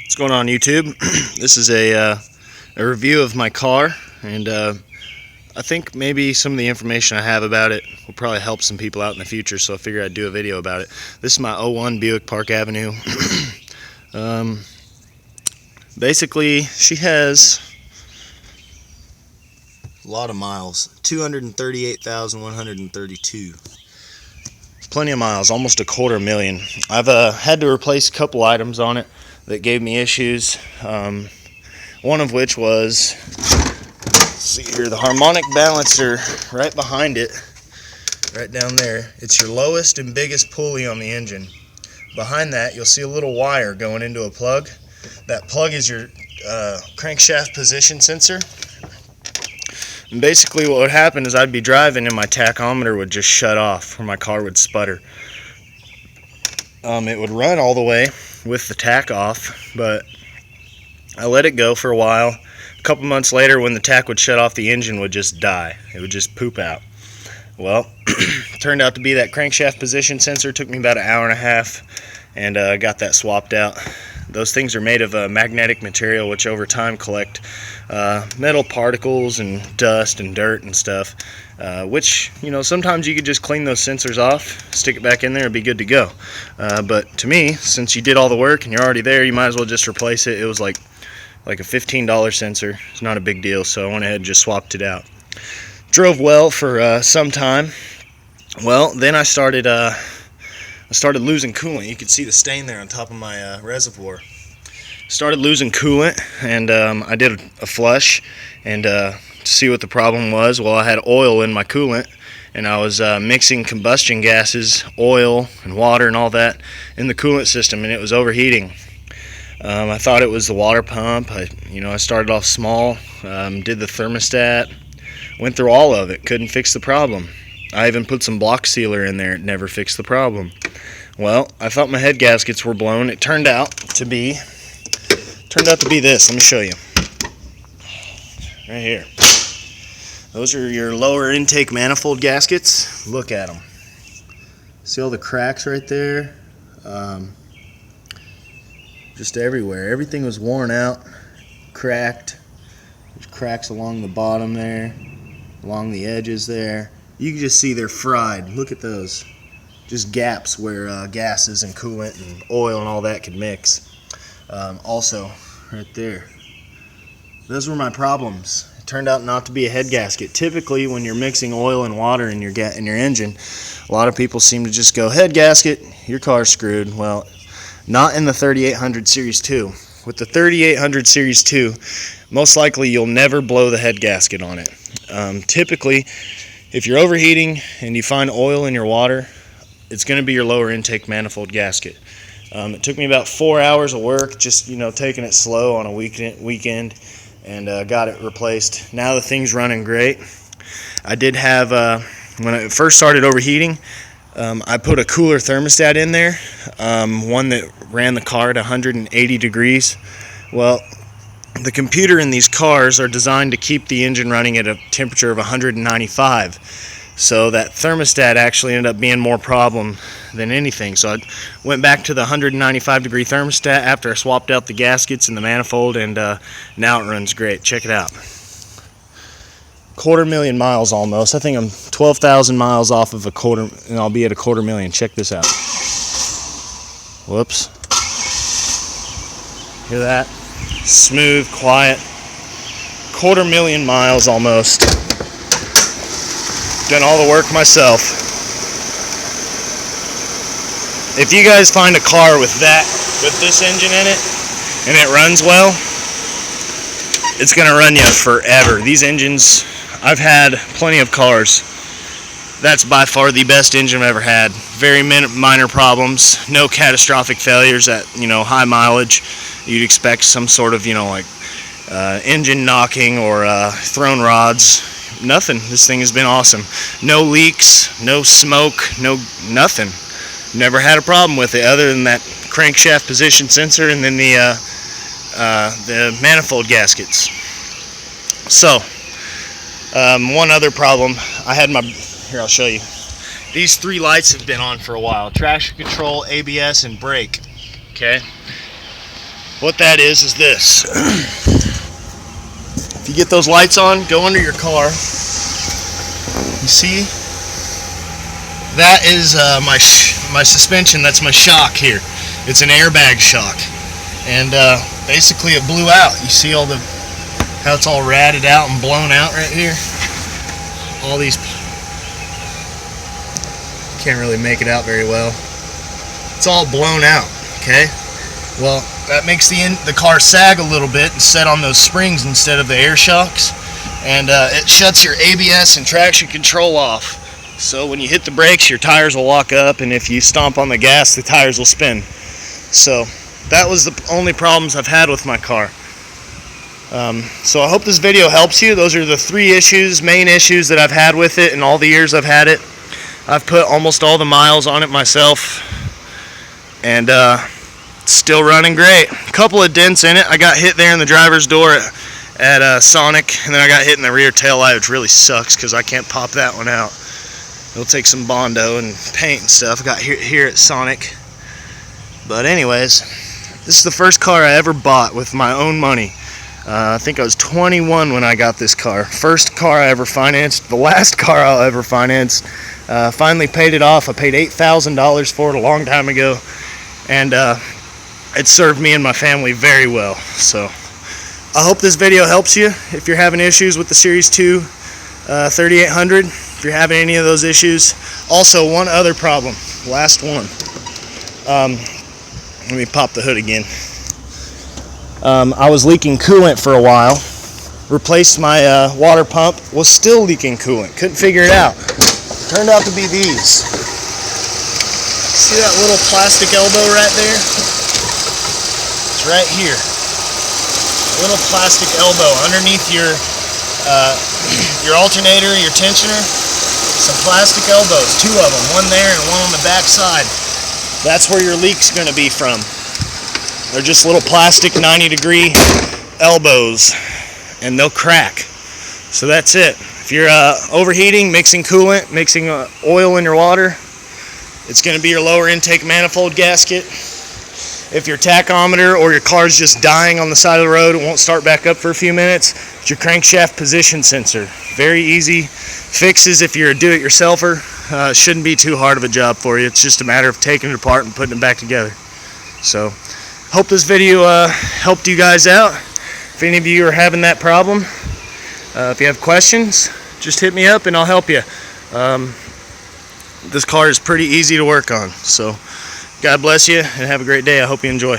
What's going on, YouTube? This is a review of my car, and I think maybe some of the information I have about it will probably help some people out in the future, so I figured I'd do a video about it. This is my '01 Buick Park Avenue. Basically, she has a lot of miles, 238,132. Plenty of miles, almost 250,000. I've had to replace a couple items on it that gave me issues. One of which was, let's see here, the harmonic balancer right behind it, right down there. It's your lowest and biggest pulley on the engine. Behind that, you'll see a little wire going into a plug. That plug is your crankshaft position sensor. And basically what would happen is I'd be driving and my tachometer would just shut off, or my car would sputter. It would run all the way with the tach off, but I let it go for a while. A couple months later, when the tach would shut off, the engine would just die. It would just poop out. Well, it turned out to be that crankshaft position sensor. It took me about an hour and a half, and got that swapped out. Those things are made of magnetic material, which over time collect metal particles and dust and dirt and stuff, which, you know, sometimes you could just clean those sensors off, stick it back in there, and be good to go. But to me, since you did all the work and you're already there, you might as well just replace it. It was like a $15 sensor. It's not a big deal, so I went ahead and just swapped it out. Drove well for some time. Well, then I started losing coolant. You can see the stain there on top of my reservoir. Started losing coolant, and I did a flush, and to see what the problem was, well, I had oil in my coolant, and I was mixing combustion gases, oil and water and all that in the coolant system, and it was overheating. I thought it was the water pump. I started off small, did the thermostat, went through all of it, couldn't fix the problem. I even put some block sealer in there, it never fixed the problem. Well, I thought my head gaskets were blown. It turned out to be this. Let me show you. Right here. Those are your lower intake manifold gaskets. Look at them. See all the cracks right there? Just everywhere. Everything was worn out, cracked. There's cracks along the bottom there, along the edges there. You can just see they're fried. Look at those. Just gaps where gases and coolant and oil and all that could mix. Also, right there. Those were my problems. It turned out not to be a head gasket. Typically, when you're mixing oil and water in your engine, a lot of people seem to just go, head gasket, your car's screwed. Well, not in the 3800 Series 2. With the 3800 Series 2, most likely you'll never blow the head gasket on it. Typically, if you're overheating and you find oil in your water, it's going to be your lower intake manifold gasket. It took me about 4 hours of work, just taking it slow on a weekend, and got it replaced. Now the thing's running great. I did have, when I first started overheating, I put a cooler thermostat in there, one that ran the car at 180 degrees. Well, the computer in these cars are designed to keep the engine running at a temperature of 195. So that thermostat actually ended up being more problem than anything. So I went back to the 195 degree thermostat after I swapped out the gaskets and the manifold, and now it runs great. Check it out. 250,000 miles almost. I think I'm 12,000 miles off of a quarter, and I'll be at 250,000. Check this out. Whoops. Hear that? Smooth, quiet. 250,000 miles almost. Done all the work myself. If you guys find a car with this engine in it, and it runs well, it's gonna run you forever. These engines, I've had plenty of cars. That's by far the best engine I've ever had. Very minor problems, no catastrophic failures at high mileage. You'd expect some sort of engine knocking or thrown rods. Nothing. This thing has been awesome. No leaks, no smoke, nothing. Never had a problem with it other than that crankshaft position sensor and then the manifold gaskets. So, one other problem I had here, I'll show you. These three lights have been on for a while. Traction control, ABS, and brake. Okay. What that is this. If you get those lights on, go under your car. You see? That is my suspension. That's my shock here. It's an airbag shock. And basically it blew out. You see how it's all ratted out and blown out right here? All these, can't really make it out very well. It's all blown out, okay? Well, that makes the car sag a little bit and set on those springs instead of the air shocks. And it shuts your ABS and traction control off. So when you hit the brakes, your tires will lock up, and if you stomp on the gas, the tires will spin. So that was the only problems I've had with my car. So I hope this video helps you. Those are the three main issues that I've had with it in all the years I've had it. I've put almost all the miles on it myself, and it's still running great. A couple of dents in it. I got hit there in the driver's door at Sonic, and then I got hit in the rear tail light, which really sucks because I can't pop that one out. It'll take some Bondo and paint and stuff. I got here at Sonic. But anyways, this is the first car I ever bought with my own money. I think I was 21 when I got this car. First car I ever financed. The last car I'll ever finance. Finally paid it off. I paid $8,000 for it a long time ago. And it served me and my family very well. So I hope this video helps you if you're having issues with the Series 2 3800. If you're having any of those issues. Also, one other problem. Last one. Let me pop the hood again. I was leaking coolant for a while. Replaced my water pump. Was still leaking coolant. Couldn't figure it out. Turned out to be these. See that little plastic elbow right there? It's right here. A little plastic elbow underneath your alternator, your tensioner. Some plastic elbows, two of them, one there and one on the back side. That's where your leak's going to be from. They're just little plastic 90-degree elbows, and they'll crack. So that's it. If you're overheating, mixing coolant, mixing oil in your water, it's going to be your lower intake manifold gasket. If your tachometer or your car's just dying on the side of the road, it won't start back up for a few minutes, it's your crankshaft position sensor. Very easy fixes if you're a do-it-yourselfer. Shouldn't be too hard of a job for you. It's just a matter of taking it apart and putting it back together. So, hope this video helped you guys out. If any of you are having that problem, if you have questions, just hit me up and I'll help you. This car is pretty easy to work on. So, God bless you and have a great day. I hope you enjoy.